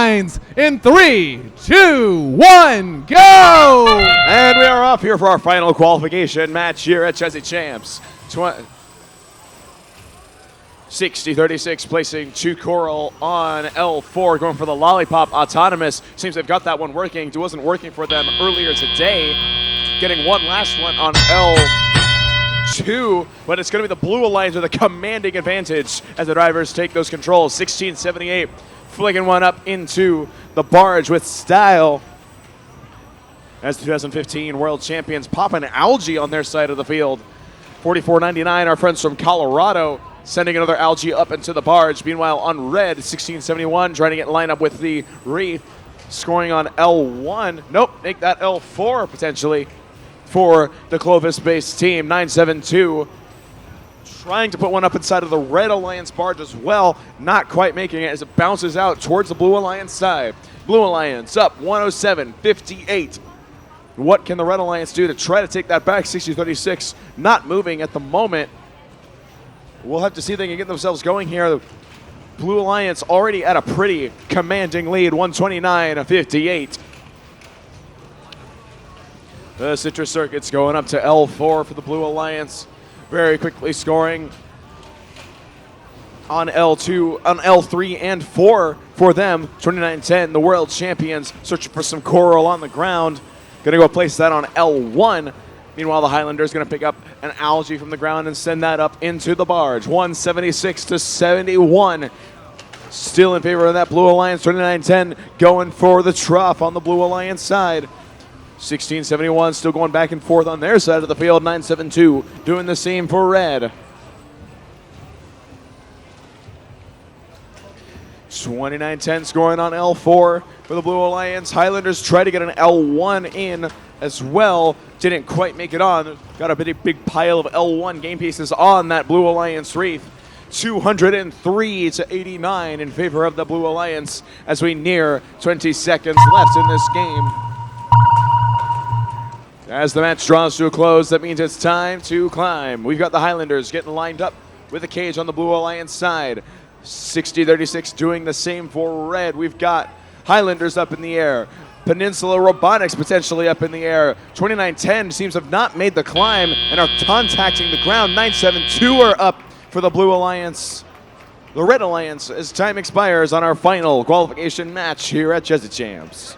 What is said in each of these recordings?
lines in 3, 2, 1, go! And we are off here for our final qualification match here at Chezy Champs. 60-36 placing 2 Coral on L4, going for the Lollipop Autonomous. Seems they've got that one working. It wasn't working for them earlier today. Getting one last one on L2, but it's going to be the Blue Alliance with a commanding advantage as the drivers take those controls. 16-78, flicking one up into the barge with style. As 2015 world champions popping algae on their side of the field. 44.99, our friends from Colorado, sending another algae up into the barge. Meanwhile, on red, 1671, trying to get lined up with the Wraith, scoring on L1. Nope, make that L4 potentially for the Clovis-based team. 972, trying to put one up inside of the Red Alliance barge as well. Not quite making it as it bounces out towards the Blue Alliance side. Blue Alliance up 107-58. What can the Red Alliance do to try to take that back? 60-36, not moving at the moment. We'll have to see if they can get themselves going here. The Blue Alliance already at a pretty commanding lead, 129-58. The Citrus Circuit's going up to L4 for the Blue Alliance. Very quickly scoring on L2, on L3 and 4 for them. 29-10, the world champions searching for some coral on the ground. Going to go place that on L1. Meanwhile, the Highlanders going to pick up an algae from the ground and send that up into the barge. 176-71. Still in favor of that Blue Alliance. 29-10 going for the trough on the Blue Alliance side. 1671 still going back and forth on their side of the field. 972 doing the same for red. 29-10 scoring on L4 for the Blue Alliance. Highlanders try to get an L1 in as well. Didn't quite make it on. Got a big pile of L1 game pieces on that Blue Alliance Wraith. 203-89 in favor of the Blue Alliance as we near 20 seconds left in this game. As the match draws to a close, that means it's time to climb. We've got the Highlanders getting lined up with a cage on the Blue Alliance side. 60-36 doing the same for red. We've got Highlanders up in the air. Peninsula Robotics potentially up in the air. 29-10 seems to have not made the climb and are contacting the ground. 972 are up for the Blue Alliance. The Red Alliance as time expires on our final qualification match here at Chezy Champs.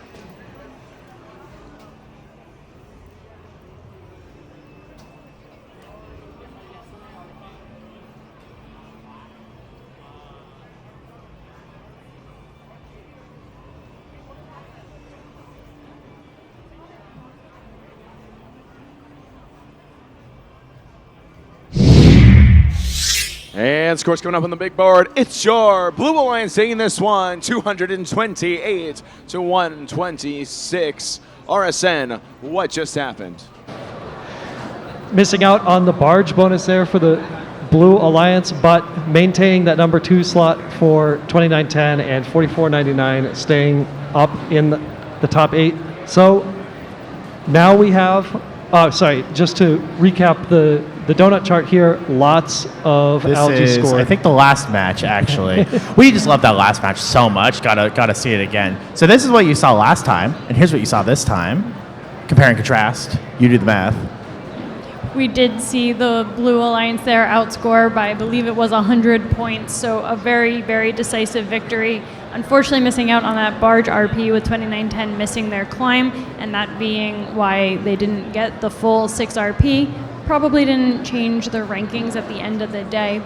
And scores coming up on the big board. It's your Blue Alliance taking this one, 228-126. RSN, what just happened? Missing out on the barge bonus there for the Blue Alliance, but maintaining that number 2 slot for 29-10 and 44.99, staying up in the top 8. So now we have, just to recap the donut chart here, lots of algae scored. I think the last match, actually. We just love that last match so much. Gotta see it again. So this is what you saw last time, and here's what you saw this time. Compare and contrast. You do the math. We did see the Blue Alliance there outscore by, I believe it was 100 points, so a very, very decisive victory. Unfortunately missing out on that barge RP with 29-10 missing their climb, and that being why they didn't get the full 6 RP. Probably didn't change their rankings at the end of the day,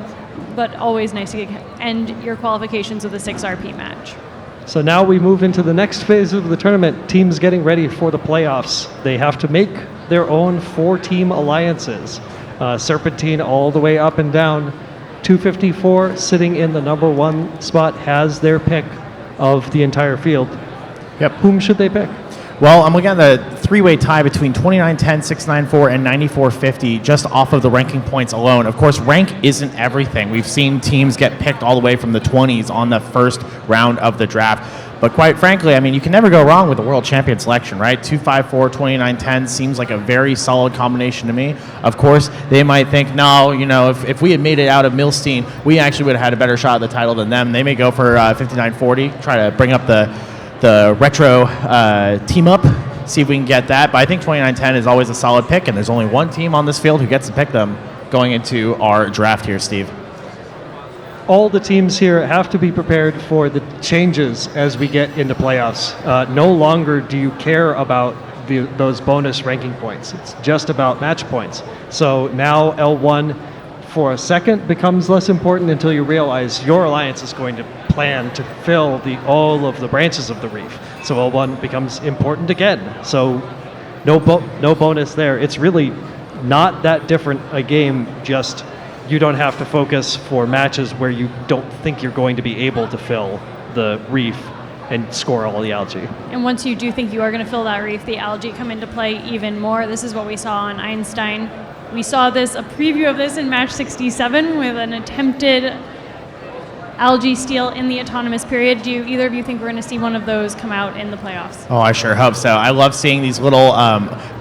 but always nice to end your qualifications with a 6 RP match. So now we move into the next phase of the tournament. Teams getting ready for the playoffs. They have to make their own 4-team alliances. Serpentine all the way up and down. 254 sitting in the number 1 spot has their pick of the entire field. Yep. Whom should they pick? Well, I'm looking at the 3-way tie between 29-10, 694, and 94-50 just off of the ranking points alone. Of course, rank isn't everything. We've seen teams get picked all the way from the 20s on the first round of the draft. But quite frankly, I mean, you can never go wrong with the world champion selection, right? 254, 29-10 seems like a very solid combination to me. Of course, they might think, no, if we had made it out of Milstein, we actually would have had a better shot at the title than them. They may go for 59-40, try to bring up the the retro team up, see if we can get that. But I think 2910 is always a solid pick, and there's only one team on this field who gets to pick them going into our draft here, Steve. All the teams here have to be prepared for the changes as we get into playoffs. No longer do you care about those bonus ranking points. It's just about match points. So now L1 for a second becomes less important until you realize your alliance is going to plan to fill all of the branches of the reef. So L1 becomes important again. So no bonus there. It's really not that different a game, just you don't have to focus for matches where you don't think you're going to be able to fill the reef and score all the algae. And once you do think you are going to fill that reef, the algae come into play even more. This is what we saw on Einstein. We saw a preview of this in match 67 with an attempted algae steal in the autonomous period. Do either of you think we're going to see one of those come out in the playoffs? Oh, I sure hope so. I love seeing these little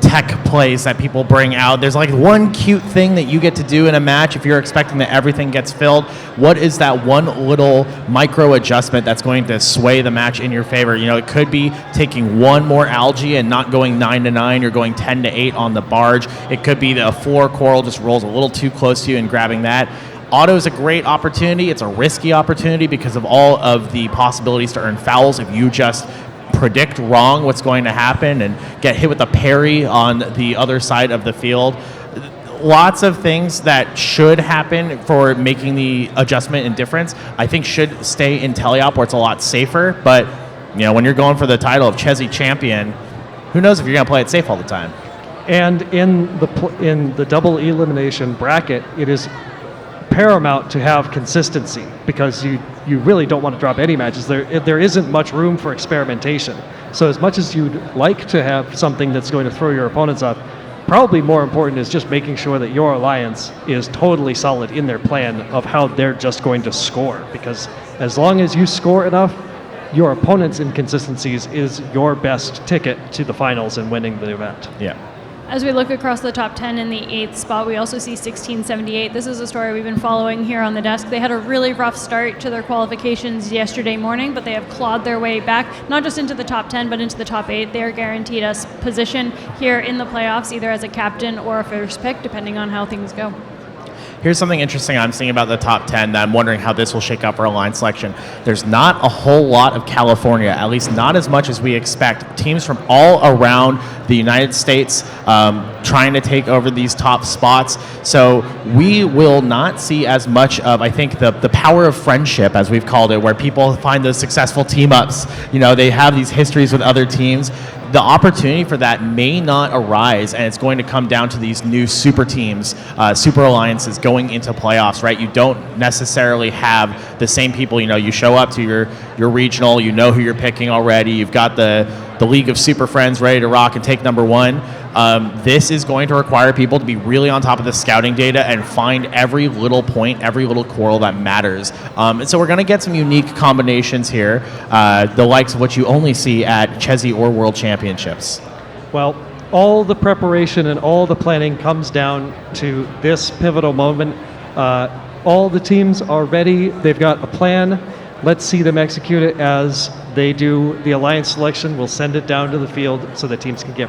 tech plays that people bring out. There's like one cute thing that you get to do in a match if you're expecting that everything gets filled. What is that one little micro adjustment that's going to sway the match in your favor? You know, it could be taking one more algae and not going 9-9. You're going 10-8 on the barge. It could be that a floor coral just rolls a little too close to you and grabbing that. Auto is a great opportunity. It's a risky opportunity because of all of the possibilities to earn fouls if you just predict wrong what's going to happen and get hit with a parry on the other side of the field. Lots of things that should happen for making the adjustment and difference, I think should stay in teleop where it's a lot safer. But you know, when you're going for the title of Chezy Champion, who knows if you're going to play it safe all the time. And in the double elimination bracket, it is paramount to have consistency because you really don't want to drop any matches. There isn't much room for experimentation. So as much as you'd like to have something that's going to throw your opponents off, probably more important is just making sure that your alliance is totally solid in their plan of how they're just going to score. Because as long as you score enough, your opponent's inconsistencies is your best ticket to the finals and winning the event. Yeah. As we look across the top 10 in the 8th spot, we also see 1678. This is a story we've been following here on the desk. They had a really rough start to their qualifications yesterday morning, but they have clawed their way back, not just into the top 10, but into the top 8. They are guaranteed us position here in the playoffs, either as a captain or a first pick, depending on how things go. Here's something interesting I'm seeing about the top 10 that I'm wondering how this will shake up for a line selection. There's not a whole lot of California, at least not as much as we expect. Teams from all around the United States trying to take over these top spots. So we will not see as much of, I think, the power of friendship, as we've called it, where people find those successful team-ups. You know, they have these histories with other teams. The opportunity for that may not arise, and it's going to come down to these new super teams, super alliances going into playoffs, right? You don't necessarily have the same people. You know, you show up to your regional, you know who you're picking already. You've got the League of Super Friends ready to rock and take number one. This is going to require people to be really on top of the scouting data and find every little point, every little coral that matters. And so we're going to get some unique combinations here, the likes of what you only see at Chezy or World Championships. Well, all the preparation and all the planning comes down to this pivotal moment. All the teams are ready. They've got a plan. Let's see them execute it as they do the alliance selection. We'll send it down to the field so the teams can get